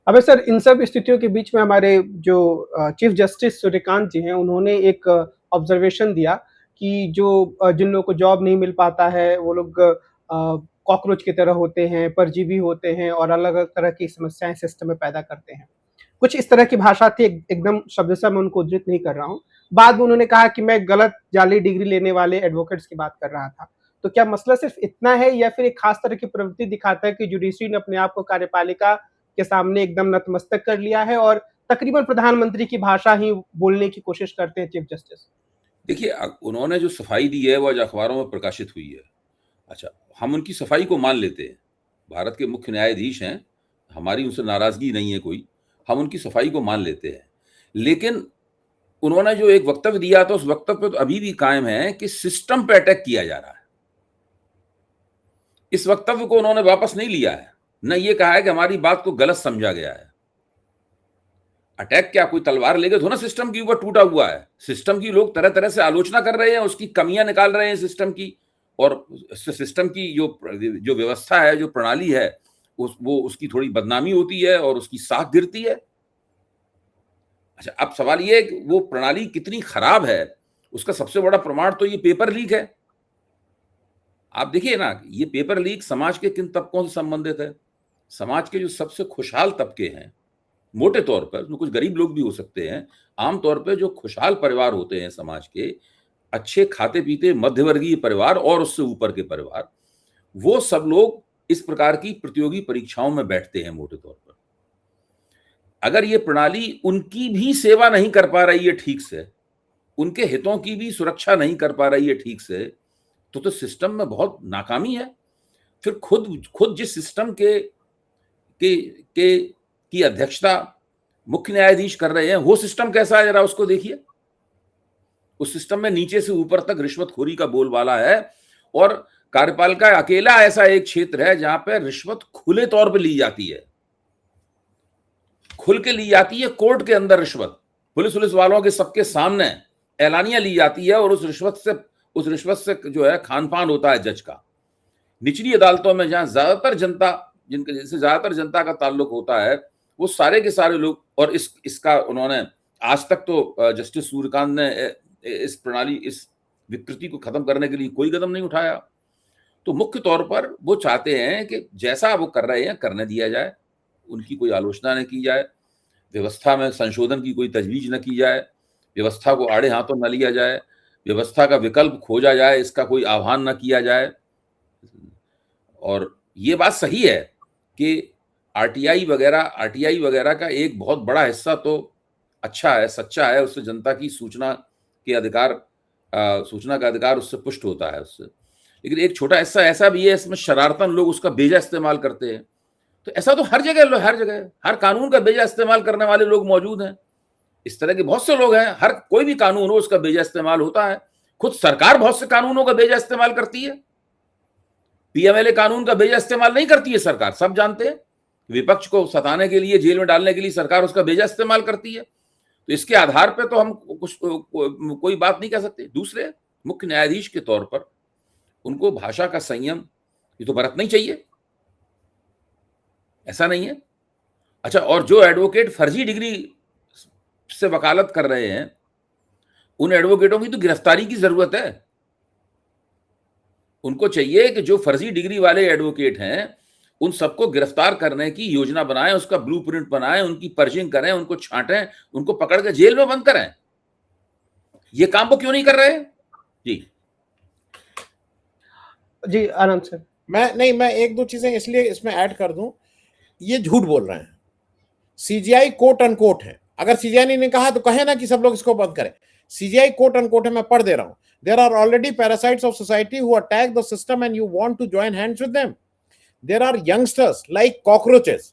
अबे सर, इन सब स्थितियों के बीच में हमारे जो चीफ जस्टिस सूर्यकांत जी हैं, उन्होंने एक ऑब्जर्वेशन दिया कि जिन लोगों को जॉब नहीं मिल पाता है, वो लोग कॉकरोच की तरह होते हैं, परजीवी होते हैं और अलग-अलग तरह की समस्याएं सिस्टम में पैदा करते हैं। कुछ इस तरह की भाषा थी, एकदम शब्दशः मैं उनको उद्धृत नहीं कर रहा हूँ। बाद में उन्होंने कहा कि मैं गलत जाली डिग्री लेने वाले एडवोकेट्स की बात कर रहा था। तो क्या मसला सिर्फ इतना है या फिर एक खास तरह की प्रवृत्ति दिखाता है कि जुडिशरी ने अपने आप को कार्यपालिका के सामने एकदम नतमस्तक कर लिया है और तकरीबन प्रधानमंत्री की भाषा ही बोलने की कोशिश करते हैं चीफ जस्टिस? देखिए उन्होंने जो सफाई दी है वो आज अखबारों में प्रकाशित हुई है। अच्छा, हम उनकी सफाई को मान लेते हैं। भारत के मुख्य न्यायाधीश हैं, हमारी उनसे नाराज़गी नहीं है कोई, हम उनकी सफाई को मान लेते हैं। लेकिन उन्होंने जो एक वक्तव्य दिया था, उस वक्तव्य पे तो अभी भी कायम है कि सिस्टम पे अटैक किया जा रहा है। इस वक्तव्य को उन्होंने वापस नहीं लिया है, न ये कहा है कि हमारी बात को गलत समझा गया है। अटैक क्या कोई तलवार लेके थोड़ा सिस्टम के ऊपर टूटा हुआ है। सिस्टम की लोग तरह तरह से आलोचना कर रहे हैं, उसकी कमियां निकाल रहे हैं सिस्टम की, और सिस्टम की जो व्यवस्था है, जो प्रणाली है, वो उसकी थोड़ी बदनामी होती है और उसकी साख गिरती है। अच्छा, अब सवाल ये है कि वो प्रणाली कितनी खराब है, उसका सबसे बड़ा प्रमाण तो ये पेपर लीक है। आप देखिए ना, ये पेपर लीक समाज के किन तबकों से संबंधित है। समाज के जो सबसे खुशहाल तबके हैं, मोटे तौर पर, उसमें कुछ गरीब लोग भी हो सकते हैं, आमतौर पे जो खुशहाल परिवार होते हैं समाज के, अच्छे खाते पीते मध्यवर्गीय परिवार और उससे ऊपर के परिवार, वो सब लोग इस प्रकार की प्रतियोगी परीक्षाओं में बैठते हैं मोटे तौर पर। अगर ये प्रणाली उनकी भी सेवा नहीं कर पा रही है ठीक से, उनके हितों की भी सुरक्षा नहीं कर पा रही है ठीक से, तो सिस्टम में बहुत नाकामी है। फिर खुद जिस सिस्टम की अध्यक्षता मुख्य न्यायाधीश कर रहे हैं, वो सिस्टम कैसा है जरा उसको देखिए। उस सिस्टम में नीचे से ऊपर तक रिश्वतखोरी का बोलबाला है, और कार्यपालिका अकेला ऐसा एक क्षेत्र है जहां पर रिश्वत खुले तौर पर ली जाती है, खुल के ली जाती है। कोर्ट के अंदर रिश्वत पुलिस वालों के सबके सामने एलानिया ली जाती है, और उस रिश्वत से जो है खान पान होता है जज का। निचली अदालतों में जहां ज्यादातर जनता का ताल्लुक होता है, वो सारे के सारे लोग, और इसका उन्होंने आज तक तो जस्टिस सूर्यकांत ने इस विकृति को खत्म करने के लिए कोई कदम नहीं उठाया। तो मुख्य तौर पर वो चाहते हैं कि जैसा वो कर रहे हैं करने दिया जाए, उनकी कोई आलोचना न की जाए, व्यवस्था में संशोधन की कोई तजवीज न की जाए, व्यवस्था को आड़े हाथों न लिया जाए, व्यवस्था का विकल्प खोजा जाए, इसका कोई आह्वान न किया जाए। और ये बात सही है कि आरटीआई वगैरह का एक बहुत बड़ा हिस्सा तो अच्छा है, सच्चा है, उससे जनता की सूचना का अधिकार उससे पुष्ट होता है उससे। लेकिन एक छोटा हिस्सा ऐसा भी है, इसमें शरारतन लोग उसका बेजा इस्तेमाल करते हैं। तो ऐसा तो हर जगह हर कानून का बेजा इस्तेमाल करने वाले लोग मौजूद हैं। इस तरह के बहुत से लोग हैं, हर कोई भी कानून हो उसका बेजा इस्तेमाल होता है। खुद सरकार बहुत से कानूनों का बेजा इस्तेमाल करती है। पीएमएलए कानून का बेजा इस्तेमाल नहीं करती है सरकार, सब जानते हैं। विपक्ष को सताने के लिए, जेल में डालने के लिए सरकार उसका बेजा इस्तेमाल करती है। तो इसके आधार पर तो हम कोई बात नहीं कह सकते। दूसरे, मुख्य न्यायाधीश के तौर पर उनको भाषा का संयम ये तो बरतना ही चाहिए, ऐसा नहीं है। अच्छा, और जो एडवोकेट फर्जी डिग्री से वकालत कर रहे हैं, उन एडवोकेटों की तो गिरफ्तारी की जरूरत है। उनको चाहिए कि जो फर्जी डिग्री वाले एडवोकेट हैं, उन सबको गिरफ्तार करने की योजना बनाएं, उसका ब्लूप्रिंट बनाएं, उनकी पर्चिंग करें, उनको छांटें, उनको पकड़ के जेल में बंद करें। ये काम वो क्यों नहीं कर रहे? जी आनंद सर। मैं एक दो चीजें इसलिए इसमें ऐड कर दूं। ये झूठ बोल रहे हैं। सीजीआई कोट अनकोट है। अगर सीजीआई ने कहा तो कहे ना कि सब लोग इसको बंद करें। सीजीआई कोट अनकोट है, मैं पढ़ दे रहा हूं। There are already parasites of society who attack the system and you want to join hands with them. There are youngsters like cockroaches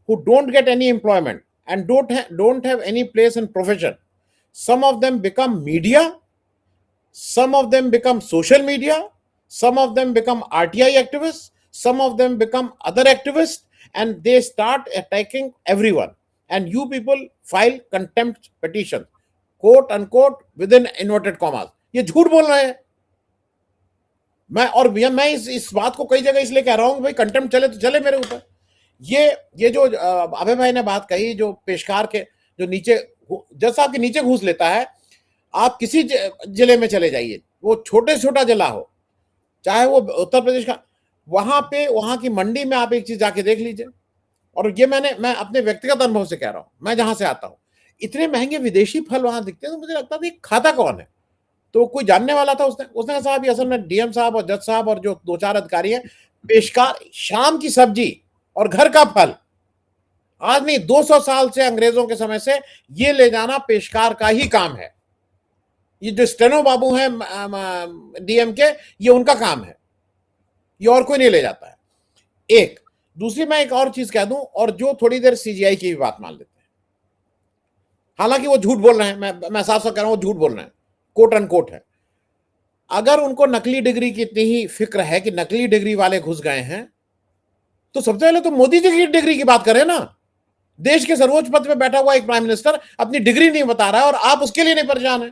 who don't get any employment and don't have any place in profession. Some of them become media, some of them become social media, some of them become RTI activists, some of them become other activists, and they start attacking everyone. And you people file contempt petitions, quote unquote, within inverted commas. ये झूठ बोल रहे हैं। मैं इस बात को कई जगह इसलिए कह रहा हूं भाई, कंटेम्प्ट चले तो चले मेरे ऊपर। ये जो अभय भाई ने बात कही, जो पेशकार के जो नीचे, जैसा आपके नीचे घूस लेता है, आप किसी जिले में चले जाइए, वो छोटे से छोटा जिला हो, चाहे वो उत्तर प्रदेश का, वहां की मंडी में आप एक चीज जाके देख लीजिए। और ये मैं अपने व्यक्तिगत अनुभव से कह रहा हूं, मैं जहां से आता हूं, इतने महंगे विदेशी फल वहां दिखते हैं, तो मुझे लगता था खाता कौन है। तो कोई जानने वाला था, उसने कहा साहब ये असल में डीएम साहब और जज साहब और जो 2-4 अधिकारी हैं, पेशकार, शाम की सब्जी और घर का फल, आज नहीं 200 साल से, अंग्रेजों के समय से ये ले जाना पेशकार का ही काम है। ये जो स्टेनो बाबू हैं डीएम के, ये उनका काम है, ये और कोई नहीं ले जाता है। एक दूसरी मैं एक और चीज कह दूं, और जो थोड़ी देर सीजीआई की भी बात मान लेते हैं, हालांकि वो झूठ बोल रहे हैं, मैं साफ साफ कह रहा हूं, वो झूठ बोल रहे हैं, कोट अनकोट है। अगर उनको नकली डिग्री की इतनी ही फिक्र है कि नकली डिग्री वाले घुस गए हैं, तो सबसे पहले तो मोदी जी की डिग्री की बात करें ना। देश के सर्वोच्च पद पे बैठा हुआ एक प्राइम मिनिस्टर अपनी डिग्री नहीं बता रहा है और आप उसके लिए नहीं परेशान है।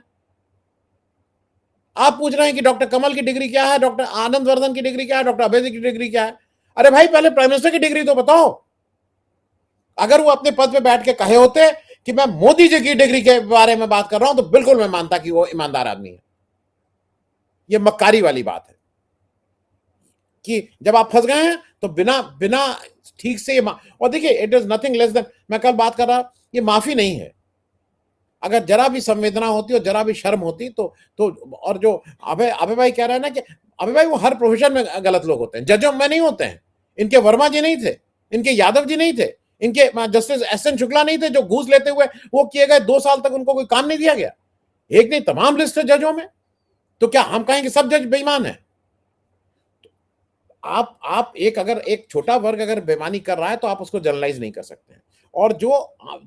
आप पूछ रहे हैं कि डॉक्टर कमल की डिग्री क्या है, डॉक्टर आनंद वर्धन की डिग्री क्या है, डॉक्टर अभय की डिग्री क्या है। अरे भाई, पहले प्राइम मिनिस्टर की डिग्री तो बताओ। अगर वो अपने पद पे बैठ के कहे होते कि मैं मोदी जी की डिग्री के बारे में बात कर रहा हूं, तो बिल्कुल मैं मानता कि वो ईमानदार आदमी है। ये मक्कारी वाली बात है कि जब आप फंस गए हैं तो बिना बिना ठीक से और देखिए, it is nothing less than, मैं कल बात कर रहा, ये माफी नहीं है। अगर जरा भी संवेदना होती और जरा भी शर्म होती तो और जो अभय भाई कह रहे हैं ना कि अभय भाई वो हर प्रोफेशन में गलत लोग होते हैं, जजों में नहीं होते हैं। इनके वर्मा जी नहीं थे, इनके यादव जी नहीं थे, इनके जस्टिस एसएन शुक्ला नहीं थे, जो घूस लेते हुए वो किए गए, 2 साल तक उनको कोई काम नहीं दिया गया। एक नहीं, तमाम लिस्ट है जजों में। तो क्या हम कहेंगे सब जज बेईमान है? आप अगर एक छोटा वर्ग अगर बेईमानी कर रहा है तो आप उसको जनरलाइज नहीं कर सकते हैं। और जो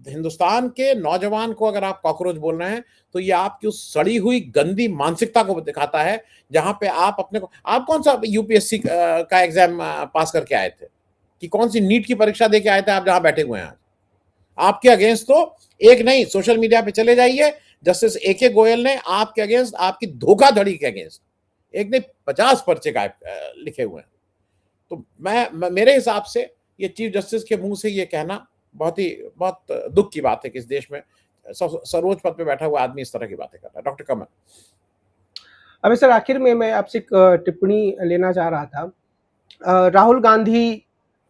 हिंदुस्तान के नौजवान को अगर आप कॉकरोच बोल रहे हैं, तो ये आपकी उस सड़ी हुई गंदी मानसिकता को दिखाता है, जहां पे आप अपने को, आप कौन सा यूपीएससी का एग्जाम पास करके आए थे, कि कौन सी नीट की परीक्षा दे के आए थे आप जहां बैठे हुए हैं? आपके अगेंस्ट तो एक नहीं, सोशल मीडिया पे चले जाइए, जस्टिस एके गोयल ने आपके अगेंस्ट, आपकी धोखाधड़ी के अगेंस्ट एक नहीं 50 पर्चे लिखे हुए हैं। तो मेरे हिसाब से ये चीफ जस्टिस के मुंह से ये कहना बहुत दुख की बात है कि इस देश में सर्वोच्च पद पे बैठा हुआ आदमी इस तरह की बातें कर रहा है। डॉक्टर कमल। अभी सर, आखिर में मैं आपसे एक टिप्पणी लेना चाह रहा था। राहुल गांधी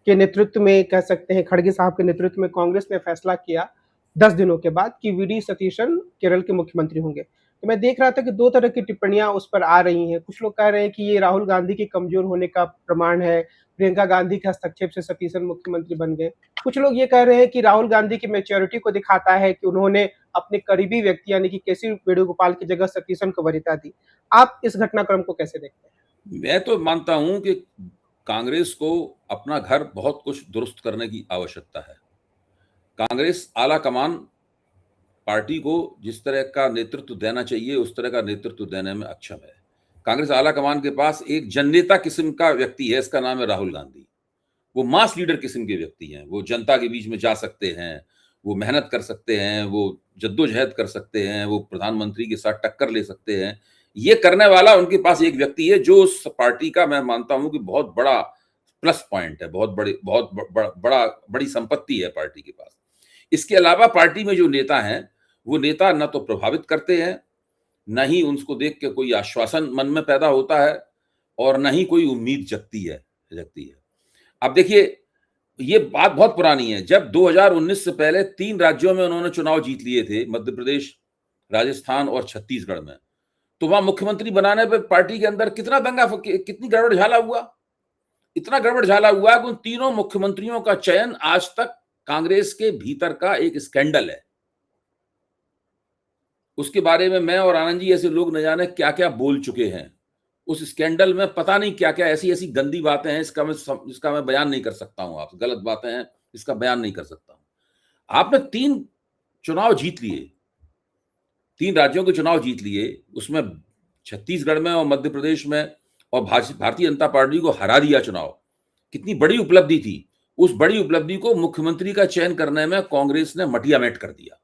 के नेतृत्व में, कह सकते हैं खड़गे साहब के नेतृत्व में, कांग्रेस ने फैसला किया 10 दिनों के बाद कि वीडी सतीशन केरल के मुख्यमंत्री होंगे। तो मैं देख रहा था कि 2 तरह की टिप्पणियां उस पर आ रही हैं। कुछ लोग कह रहे हैं कि ये राहुल गांधी के कमजोर होने का प्रमाण है, प्रियंका गांधी के हस्तक्षेप से सतीशन मुख्यमंत्री बन गए। कुछ लोग ये कह रहे हैं कि राहुल गांधी की मैच्योरिटी को दिखाता है कि उन्होंने अपने करीबी व्यक्ति यानी कि केसी वेणुगोपाल की जगह सतीशन को वरीयता दी। आप इस घटनाक्रम को कैसे देखते हैं? मैं तो मानता हूं कि कांग्रेस को अपना घर बहुत कुछ दुरुस्त करने की आवश्यकता है। कांग्रेस आला कमान पार्टी को जिस तरह का नेतृत्व देना चाहिए उस तरह का नेतृत्व देने में अक्षम है। कांग्रेस आला कमान के पास एक जननेता किस्म का व्यक्ति है, इसका नाम है राहुल गांधी। वो मास लीडर किस्म के व्यक्ति हैं, वो जनता के बीच में जा सकते हैं, वो मेहनत कर सकते हैं, वो जद्दोजहद कर सकते हैं, वो प्रधानमंत्री के साथ टक्कर ले सकते हैं। ये करने वाला उनके पास एक व्यक्ति है जो उस पार्टी का, मैं मानता हूं कि बहुत बड़ा प्लस पॉइंट है, बहुत बड़ी संपत्ति है पार्टी के पास। इसके अलावा पार्टी में जो नेता हैं, वो नेता न तो प्रभावित करते हैं, न ही उनको देख के कोई आश्वासन मन में पैदा होता है, और न ही कोई उम्मीद जगती है। अब देखिए, ये बात बहुत पुरानी है। जब 2019 से पहले 3 राज्यों में उन्होंने चुनाव जीत लिए थे, मध्य प्रदेश, राजस्थान और छत्तीसगढ़ में, तो वहां मुख्यमंत्री बनाने पर पार्टी के अंदर कितना दंगा, कितनी गड़बड़ झाला हुआ। इतना गड़बड़ झाला हुआ कि उन तीनों मुख्यमंत्रियों का चयन आज तक कांग्रेस के भीतर का एक स्कैंडल है। उसके बारे में मैं और आनंद जी ऐसे लोग न जाने क्या क्या बोल चुके हैं। उस स्कैंडल में पता नहीं क्या क्या ऐसी गंदी बातें हैं, इसका मैं बयान नहीं कर सकता हूं। आप गलत बातें हैं, इसका बयान नहीं कर सकता हूं। आपने 3 चुनाव जीत लिए, 3 राज्यों के चुनाव जीत लिए, उसमें छत्तीसगढ़ में और मध्य प्रदेश में, और भारतीय जनता पार्टी को हरा दिया चुनाव। कितनी बड़ी उपलब्धि थी। उस बड़ी उपलब्धि को मुख्यमंत्री का चयन करने में कांग्रेस ने मटियामेट कर दिया।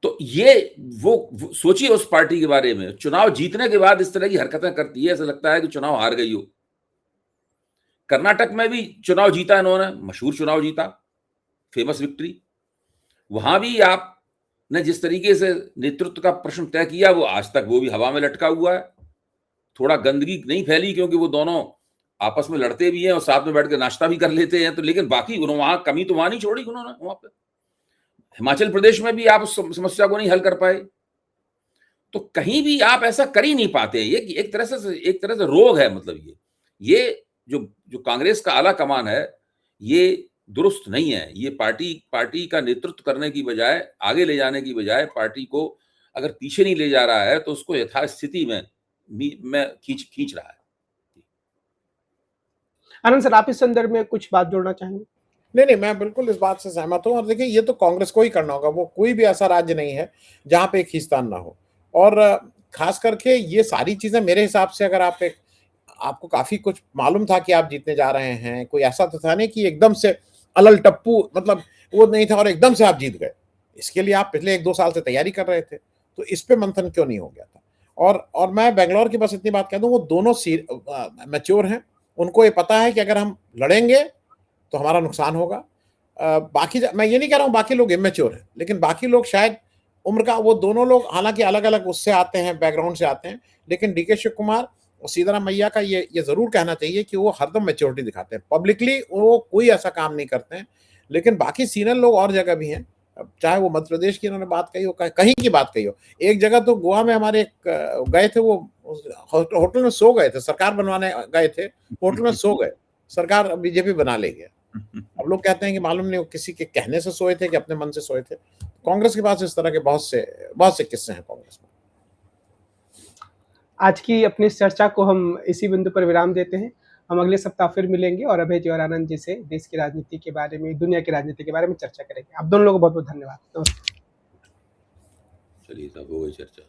तो ये वो सोचिए उस पार्टी के बारे में, चुनाव जीतने के बाद इस तरह की हरकतें करती है, ऐसा लगता है कि चुनाव हार गई हो। कर्नाटक में भी चुनाव जीता इन्होंने, मशहूर चुनाव जीता, फेमस विक्ट्री। वहां भी आपने जिस तरीके से नेतृत्व का प्रश्न तय किया, वो आज तक वो भी हवा में लटका हुआ है। थोड़ा गंदगी नहीं फैली, क्योंकि वो दोनों आपस में लड़ते भी हैं और साथ में बैठ के नाश्ता भी कर लेते हैं, तो लेकिन बाकी वहां कमी तो वहां नहीं छोड़ी उन्होंने। वहां पे हिमाचल प्रदेश में भी आप उस समस्या को नहीं हल कर पाए, तो कहीं भी आप ऐसा कर ही नहीं पाते। ये एक तरह से रोग है, मतलब ये जो कांग्रेस का आला कमान है, ये दुरुस्त नहीं है। ये पार्टी का नेतृत्व करने की बजाय, आगे ले जाने की बजाय, पार्टी को अगर पीछे नहीं ले जा रहा है, तो उसको यथास्थिति में खींच रहा है। आनंद सर, आप इस संदर्भ में कुछ बात जोड़ना चाहेंगे? नहीं, मैं बिल्कुल इस बात से सहमत हूँ और देखिए ये तो कांग्रेस को ही करना होगा। वो कोई भी ऐसा राज्य नहीं है जहाँ पे खींचतान ना हो और खास करके ये सारी चीजें मेरे हिसाब से अगर आपको काफी कुछ मालूम था कि आप जीतने जा रहे हैं, कोई ऐसा तो था नहीं कि एकदम से अलल टप्पू, मतलब वो नहीं था और एकदम से आप जीत गए। इसके लिए आप पिछले 1-2 साल से तैयारी कर रहे थे, तो इस पे मंथन क्यों नहीं हो गया था? और मैं बैंगलोर की बस इतनी बात कह दूं, वो दोनों मैच्योर हैं, उनको ये पता है कि अगर हम लड़ेंगे तो हमारा नुकसान होगा। बाकी मैं ये नहीं कह रहा हूँ बाकी लोग इमेच्योर हैं, लेकिन बाकी लोग शायद उम्र का, वो दोनों लोग हालांकि अलग अलग उससे आते हैं, बैकग्राउंड से आते हैं, लेकिन डीके शिव कुमार और सीताराम मैया का ये जरूर कहना चाहिए कि वो हरदम मेच्योरिटी दिखाते हैं। पब्लिकली वो कोई ऐसा काम नहीं करते हैं, लेकिन बाकी सीनियर लोग और जगह भी हैं, चाहे वो मध्य प्रदेश की इन्होंने बात कही हो, कहीं की बात कही हो। एक जगह तो गोवा में हमारे गए थे, वो होटल में सो गए थे, सरकार बनवाने गए थे, होटल में सो गए, सरकार बीजेपी बना ले गया। अब लोग कहते हैं कि मालूम नहीं वो किसी के कहने से सोए थे कि अपने मन से सोए थे। कांग्रेस के पास इस तरह के बहुत से किस्से हैं कांग्रेस में। आज की अपनी इस चर्चा को हम इसी बिंदु पर विराम देते हैं। हम अगले सप्ताह फिर मिलेंगे और अभय जी और आनंद जी से देश की राजनीति के बारे में, दुनिया की राजनीति के बारे में चर्चा करेंगे। आप दोनों लोगों को बहुत बहुत धन्यवाद। नमस्कार। चलिए, तब हो गई चर्चा।